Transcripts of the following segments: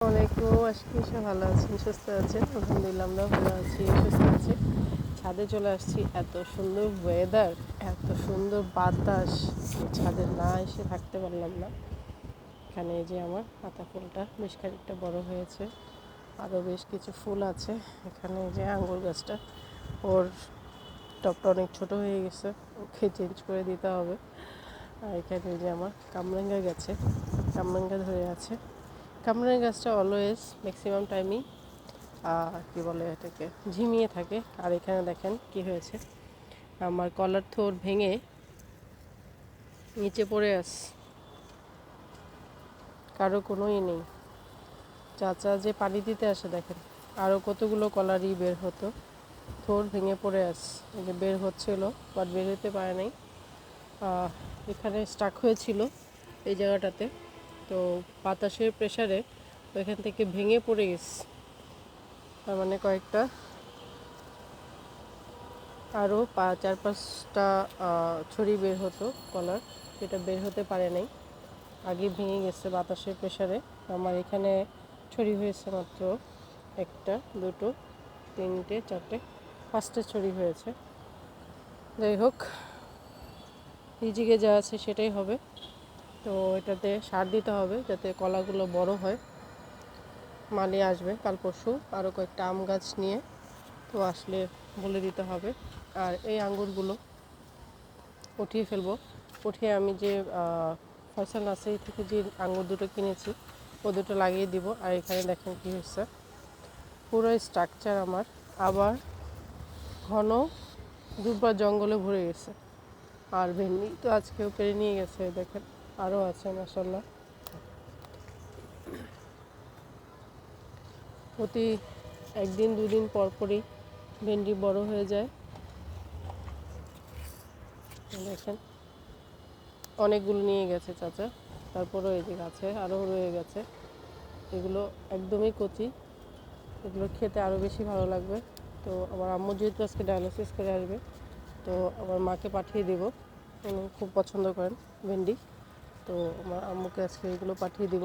ওয়ালাইকুম আজকে সব ভালো আছেন, সুস্থ আছেন? আলহামদুলিল্লাহ আমরা ভালো আছি, সুস্থ আছি। ছাদে চলে আসছি, এত সুন্দর ওয়েদার, এত সুন্দর বাতাস, ছাদে না এসে থাকতে পারলাম না। এখানে এই যে আমার পাতা ফুলটা বেশ খানিকটা বড় হয়েছে, আরও বেশ কিছু ফুল আছে। এখানে এই যে আঙ্গুর গাছটা, ওর টবটা অনেক ছোট হয়ে গেছে, ওকে চেঞ্জ করে দিতে হবে। আর এখানে এই যে আমার কামরাঙ্গা গাছে কামরাঙ্গা ধরে আছে। কামরাঙ্গা গাছটা অলওয়েজ ম্যাক্সিমাম টাইমই কী বলে এটাকে ঝিমিয়ে থাকে। আর এখানে দেখেন কি হয়েছে, আমার কলার থোর ভেঙে নিচে পড়ে কারো কোনোই নেই। চাচা যে পানি দিতে আসে দেখেন, আরও কতগুলো কলারই বের হতো, থোর ভেঙে পড়ে এই যে বের হচ্ছিল, বাট বের হতে পারে নাই। এখানে স্টাক হয়েছিল এই জায়গাটাতে, তো বাতাসের প্রেসারে ওইখান থেকে ভেঙে পড়ে গেছে। তার মানে কয়েকটা আরও 4-5টা ছড়ি বের হতো কলার, যেটা বের হতে পারে নাই, আগে ভেঙে গেছে বাতাসের প্রেসারে। আমার এখানে ছড়ি হয়েছে মাত্র 1টা 2টো 3টে 4টে 5টে ছড়ি হয়েছে। যাই হোক, রিজিকে যা আছে সেটাই হবে। তো এটাতে সার দিতে হবে যাতে কলাগুলো বড় হয়। মালি আসবে কাল পরশু আরও কয়েকটা আম গাছ নিয়ে, তো আসলে বলে দিতে হবে। আর এই আঙ্গুরগুলো উঠিয়ে ফেলবো, উঠিয়ে আমি যে ফয়সাল নার্সারি থেকে যে আঙ্গুর দুটো কিনেছি ও দুটো লাগিয়ে দিব। আর এখানে দেখেন কী হচ্ছে, পুরো স্ট্রাকচার আমার আবার ঘন দুবার জঙ্গলে ভরে গেছে। আর ভেন্ডি তো আজকেও পেরে নিয়ে গেছে, দেখেন আরও আছে মাশাআল্লাহ। প্রতি 1 দিন 2 দিন পর পরই ভেন্ডি বড় হয়ে যায়। দেখেন অনেকগুলো নিয়ে গেছে চাচা, তারপরেও এই যে গাছে আরও রয়ে গেছে। এগুলো একদমই কচি, এগুলো খেতে আরও বেশি ভালো লাগবে। তো আমার আম্মু যেহেতু আজকে ডায়ালিসিস করে আসবে, তো আমার মাকে পাঠিয়ে দেব, উনি খুব পছন্দ করেন ভেন্ডি। তো আমার আম্মুকে আজকে এগুলো পাঠিয়ে দিব।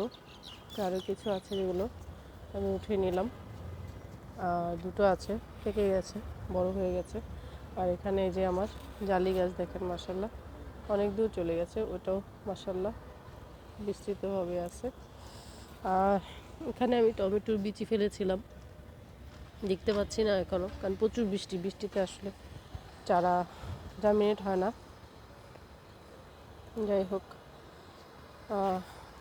তো আরও কিছু আছে যেগুলো আমি উঠিয়ে নিলাম, দুটো আছে থেকে গেছে, বড় হয়ে গেছে। আর এখানে এই যে আমার জালি গাছ দেখেন মাশাআল্লাহ অনেক দূর চলে গেছে, ওটাও মাশাআল্লাহ বিস্তৃতভাবে আছে। আর এখানে আমি টমেটোর বিচি ফেলেছিলাম, দেখতে পাচ্ছি না এখনও, কারণ প্রচুর বৃষ্টিতে আসলে চারা জার্মিনেট হয় না। যাই হোক,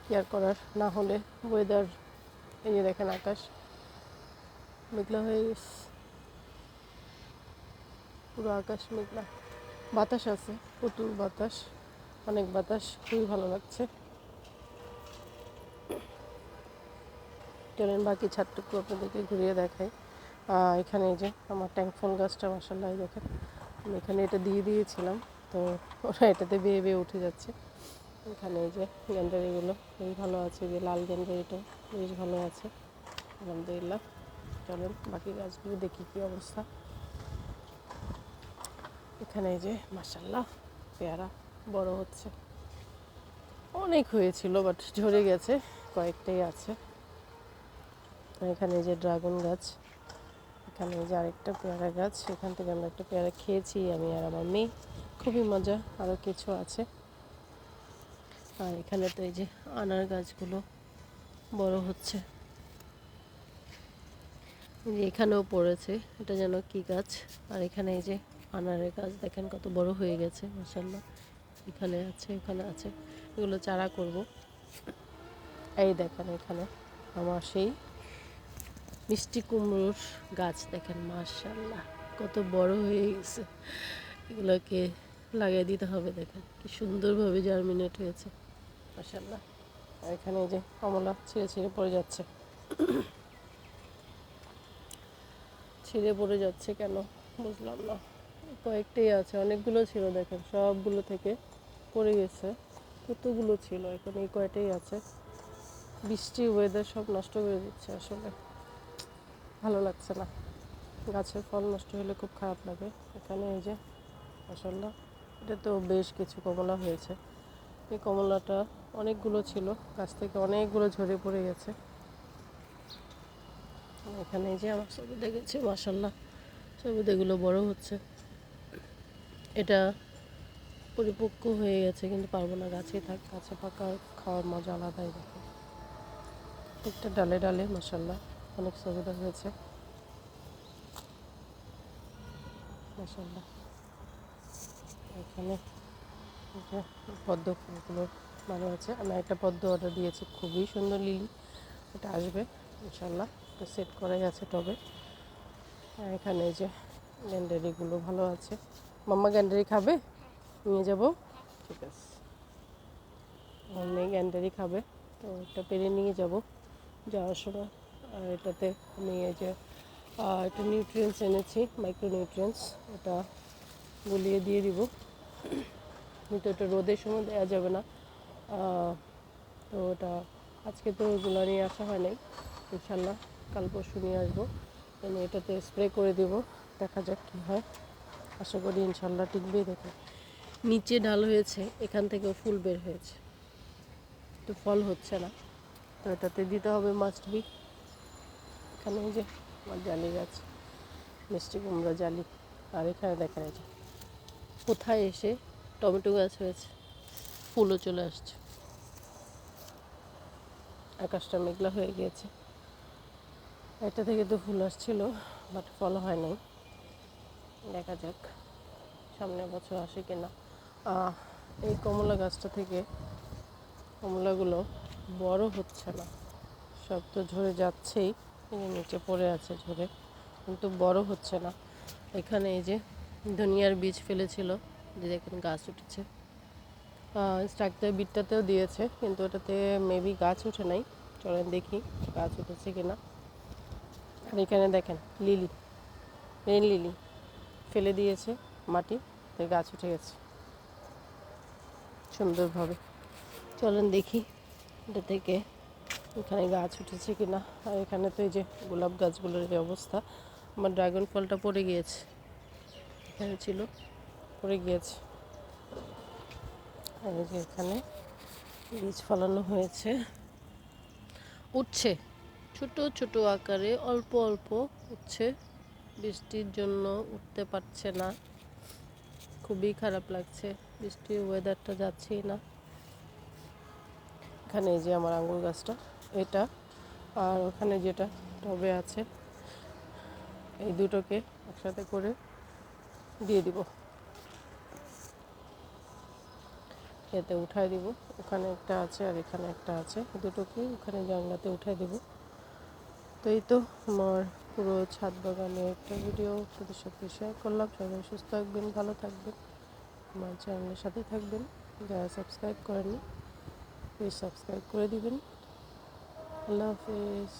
কেয়ার করার না হলে ওয়েদার, এই যে দেখেন আকাশ মেঘলা হয়ে গেছে, পুরো আকাশ মেঘলা, বাতাস আছে প্রচুর বাতাস, অনেক বাতাস, খুবই ভালো লাগছে। চলেন বাকি ছাদটুকু আপনাদেরকে ঘুরিয়ে দেখাই। এখানে এই যে আমার ট্যাঙ্ক ফল গাছটা মাশাআল্লাহ দেখেন, আমি এখানে এটা দিয়ে দিয়েছিলাম, তো ওরা এটাতে বেয়ে বেয়ে উঠে যাচ্ছে। এখানে এই যে গ্যান্ডারিগুলো বেশ ভালো আছে, যে লাল গ্যান্ডারিটাও বেশ ভালো আছে আলহামদুলিল্লাহ। চলেন বাকি গাছগুলো দেখি কী অবস্থা। এখানে এই যে মাশাআল্লাহ পেয়ারা বড় হচ্ছে, অনেক হয়েছিল বাট ঝরে গেছে, কয়েকটাই আছে। এখানে এই যে ড্রাগন গাছ, এখানে এই যে আরেকটা পেয়ারা গাছ, এখান থেকে আমরা একটা পেয়ারা খেয়েছি আমি আর আমার মেয়ে, খুবই মজা। আরও কিছু আছে। আর এখানে তো এই যে আনার গাছগুলো বড় হচ্ছে, এখানেও পড়েছে, এটা যেন কি গাছ। আর এখানে এই যে আনারের গাছ দেখেন কত বড় হয়ে গেছে মাশাআল্লাহ, এখানে আছে এখানে আছে, এগুলো চারা করব। এই দেখেন এখানে আমার সেই মিষ্টি কুমড়োর গাছ দেখেন মাশাআল্লাহ কত বড় হয়ে গেছে, এগুলোকে লাগিয়ে দিতে হবে। দেখেন কি সুন্দরভাবে জার্মিনেট হয়েছে মাশাআল্লাহ। আর এখানে এই যে কমলা ছিঁড়ে ছিঁড়ে পড়ে যাচ্ছে, ছিঁড়ে পড়ে যাচ্ছে কেন বুঝলাম না। কয়েকটাই আছে, অনেকগুলো ছিল দেখেন, সবগুলো থেকে পড়ে গেছে, কতগুলো ছিল, এখন এই কয়টাই আছে। বৃষ্টি ওয়েদার সব নষ্ট করে দিচ্ছে, আসলে ভালো লাগছে না। গাছের ফল নষ্ট হলে খুব খারাপ লাগে। এখানে এই যে মাশাআল্লাহ এটা তো বেশ কিছু কমলা হয়েছে, এই কমলাটা অনেকগুলো ছিল, গাছ থেকে অনেকগুলো ঝরে পড়ে গেছে। এখানে এই যে আমার সবুদে গেছে, মাশাল্লাহ সবুদেগুলো বড় হচ্ছে। এটা পরিপক্ক হয়ে গেছে কিন্তু পারবো না, গাছে থাক, গাছে পাকা খাওয়ার মজা আলাদাই। দেখো একটা ডালে ডালে মাশাল্লাহ অনেক সবুদা হয়েছে, মাশাল্লাহ। এখানে যে পদ্ম ফুলগুলো ভালো আছে। আমি একটা পদ্ম অর্ডার দিয়েছি, খুবই সুন্দর লিলি, এটা আসবে ইনশাল্লাহ। এটা সেট করাই আছে টবে। আর এখানে এই যে গ্যান্ডারিগুলো ভালো আছে। মাম্মা গ্যান্ডারি খাবে, নিয়ে যাব, ঠিক আছে। আমার মেয়ে গ্যান্ডারি খাবে, তো এটা পেরে নিয়ে যাব যাওয়ার সময়। আর এটাতে আমি এই যে একটা নিউট্রিয়েন্টস এনেছি, মাইক্রো নিউট্রিয়েন্টস, এটা গুলিয়ে দিয়ে দিব। কিন্তু এটা রোদের সময় দেওয়া যাবে না, তো ওটা আজকে তো ওগুলো নিয়ে আসা হয় নাই, ইনশাল্লাহ কাল পরশু নিয়ে আসবো। আমি এটাতে স্প্রে করে দিব, দেখা যাক কী হয়। আশা করি ইনশাল্লাহ টিকবে। দেখো নিচে ডাল হয়েছে, এখান থেকেও ফুল বের হয়েছে, তো ফল হচ্ছে না, তো এটাতে দিতে হবে মাস্ট বি। এখানে এই যে আমার জালি গাছ, মিষ্টি কুমড়া জালি। আর এখানে দেখেন এই যে কোথায় এসে টমেটো গাছ হয়েছে, ফুলও চলে আসছে। আকাশটা মেঘলা হয়ে গিয়েছে, এটা থেকে তো ফুল আসছিল, বাট ফল হয় নাই। দেখা যাক সামনের বছর আসে কিনা। এই কমলা গাছটা থেকে কমলাগুলো বড় হচ্ছে না, সব তো ঝরে যাচ্ছেই, নিচে পড়ে আছে ঝরে, কিন্তু বড় হচ্ছে না। এখানে এই যে ধনিয়ার বীজ ফেলেছিল, যে দেখেন গাছ উঠেছে। স্ট্রাকচার বিটটাতেও দিয়েছে, কিন্তু ওটাতে মেবি গাছ উঠে নাই। চলেন দেখি গাছ উঠেছে কিনা। আর এখানে দেখেন লিলি, রেন লিলি ফেলে দিয়েছে মাটি, তো গাছ উঠে গেছে সুন্দরভাবে। চলেন দেখি এটা থেকে এখানে গাছ উঠেছে কিনা। আর এখানে তো এই যে গোলাপ গাছগুলোর যে অবস্থা, আমার ড্রাগন ফলটা পড়ে গিয়েছে, এখানে ছিল পড়ে গিয়েছে। আর এই যে এখানে বীজ ফলানো হয়েছে, উঠছে ছোট ছোট আকারে, অল্প অল্প উঠছে। বৃষ্টির জন্য উঠতে পারছে না, খুবই খারাপ লাগছে, বৃষ্টির ওয়েদারটা যাচ্ছেই না। এখানে এই যে আমার আঙ্গুর গাছটা এটা, আর ওখানে যেটা টবে আছে, এই দুটোকে একসাথে করে দিয়ে দিব, এতে উঠাই দিব। ওখানে একটা আছে আর এখানে একটা আছে, দুটোকে ওখানে জানলাতে উঠাই দিব। তো এই তো আমার পুরো ছাদ বাগানের একটা ভিডিও আপনাদের সাথে শেয়ার করলাম। সবাই সুস্থ থাকবেন, ভালো থাকবেন, আমার চ্যানেলের সাথে থাকবেন। যারা সাবস্ক্রাইব করেনি প্লিজ সাবস্ক্রাইব করে দিবেন। আল্লাহ হাফেজ।